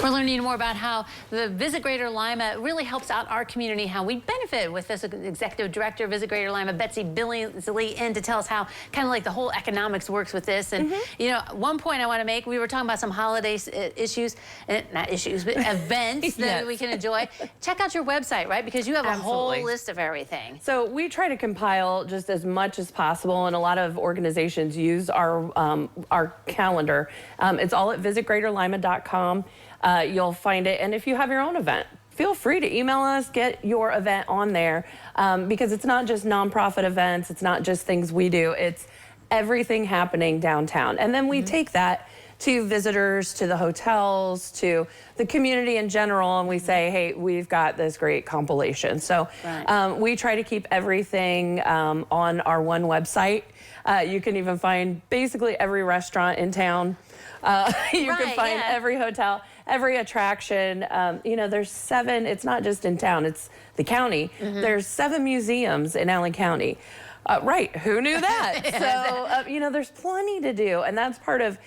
We're learning more about how the Visit Greater Lima really helps out our community, how we benefit with this executive director, Visit Greater Lima, Betsy Billingsley, in to tell us how kind of like the whole economics works with this. And you know, one point I want to make, we were talking about some holiday issues, not issues, but events that we can enjoy. Check out your website, right? Because you have a whole list of everything. So we try to compile just as much as possible, and a lot of organizations use our calendar. It's all at visitgreaterlima.com. You'll find it, and if you have your own event, feel free to email us, get your event on there, because it's not just nonprofit events, it's not just things we do, it's everything happening downtown. And then we take that to visitors, to the hotels, to the community in general, and we say, hey, we've got this great compilation. So we try to keep everything on our one website. You can even find basically every restaurant in town. You can find every hotel, every attraction. You know, there's 7, it's not just in town, it's the county. There's 7 museums in Allen County. Right, who knew that? So, you know, there's plenty to do, and that's part of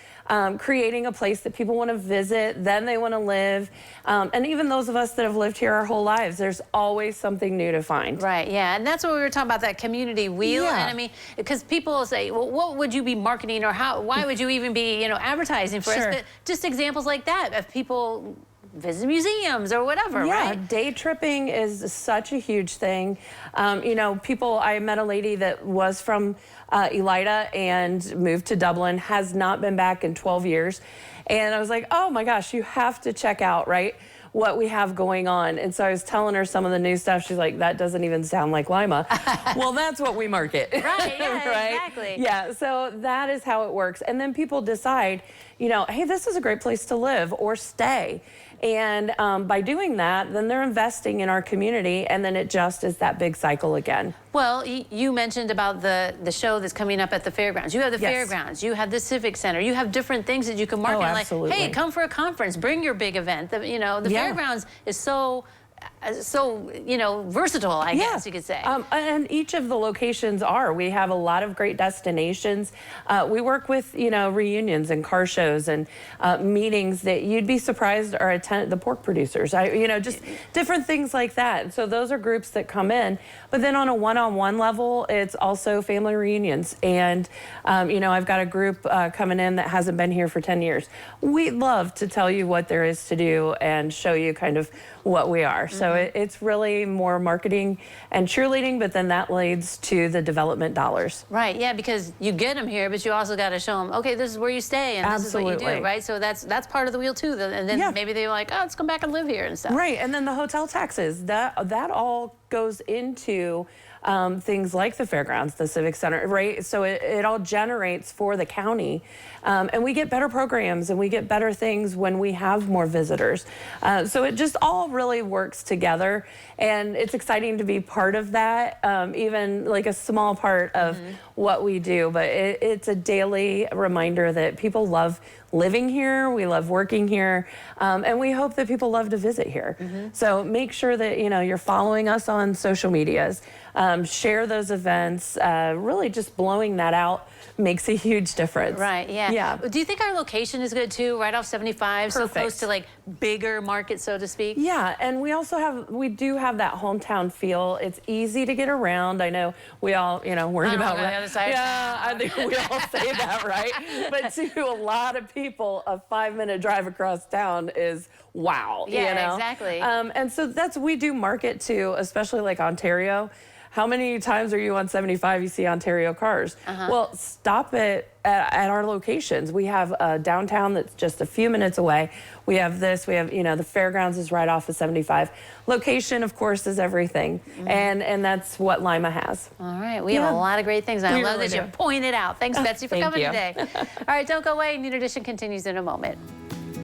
creating a place that people want to visit, then they want to live. And even those of us that have lived here our whole lives, there's always something new to find. Right, yeah, and that's what we were talking about, that community wheel. And I mean, because people say, well, what would you be marketing, or why would you even be, you know, advertising for us? But just examples like that of people visit museums or whatever, right? Day tripping is such a huge thing. You know, I met a lady that was from Elida and moved to Dublin, has not been back in 12 years. And I was like, oh my gosh, you have to check out, what we have going on. And so I was telling her some of the new stuff. She's like, that doesn't even sound like Lima. Well, that's what we market. Right, yeah, exactly. Yeah, so that is how it works. And then people decide, you know, hey, this is a great place to live or stay. And by doing that, then they're investing in our community, and then it just is that big cycle again. Well, you mentioned about the show that's coming up at the fairgrounds. You have the fairgrounds, you have the Civic Center, you have different things that you can market. Absolutely. Like, hey, come for a conference, bring your big event. You know, the fairgrounds is so you know, versatile, I guess you could say. And each of the locations we have a lot of great destinations. We work with, you know, reunions and car shows and meetings that you'd be surprised are attended, the pork producers, you know, just different things like that. And so those are groups that come in. But then on a one-on-one level, it's also family reunions. And, you know, I've got a group coming in that hasn't been here for 10 years. We'd love to tell you what there is to do and show you kind of what we are. So it's really more marketing and cheerleading, but then that leads to the development dollars. Right, yeah, because you get them here, but you also got to show them, okay, this is where you stay, and this is what you do, right? So that's part of the wheel too. And then maybe they're like, oh, let's come back and live here and stuff. Right, and then the hotel taxes, that all goes into things like the fairgrounds, the Civic Center, right? So it all generates for the county. And we get better programs and we get better things when we have more visitors. So it just all really works together. And it's exciting to be part of that, even like a small part of what we do. But it's a daily reminder that people love living here, we love working here, and we hope that people love to visit here. So make sure that, you know, you're following us on social medias, share those events, really just blowing that out makes a huge difference. Right, yeah. Do you think our location is good too, right off 75, so close to like bigger markets, so to speak? Yeah, and we do have that hometown feel. It's easy to get around. I know we all, you know, worry about the other side. Yeah, I think we all say that, right? But to a lot of people, a 5-minute drive across town is wow. Yeah, you know? exactly. And so we do market to, especially like Ontario. How many times are you on 75, you see Ontario cars? Well, stop it at our locations. We have a downtown that's just a few minutes away. We have you know, the fairgrounds is right off of 75. Location, of course, is everything. And that's what Lima has. All right, we have a lot of great things. I love that you pointed out. Thanks, Betsy, for coming today. All right, don't go away. New Edition continues in a moment.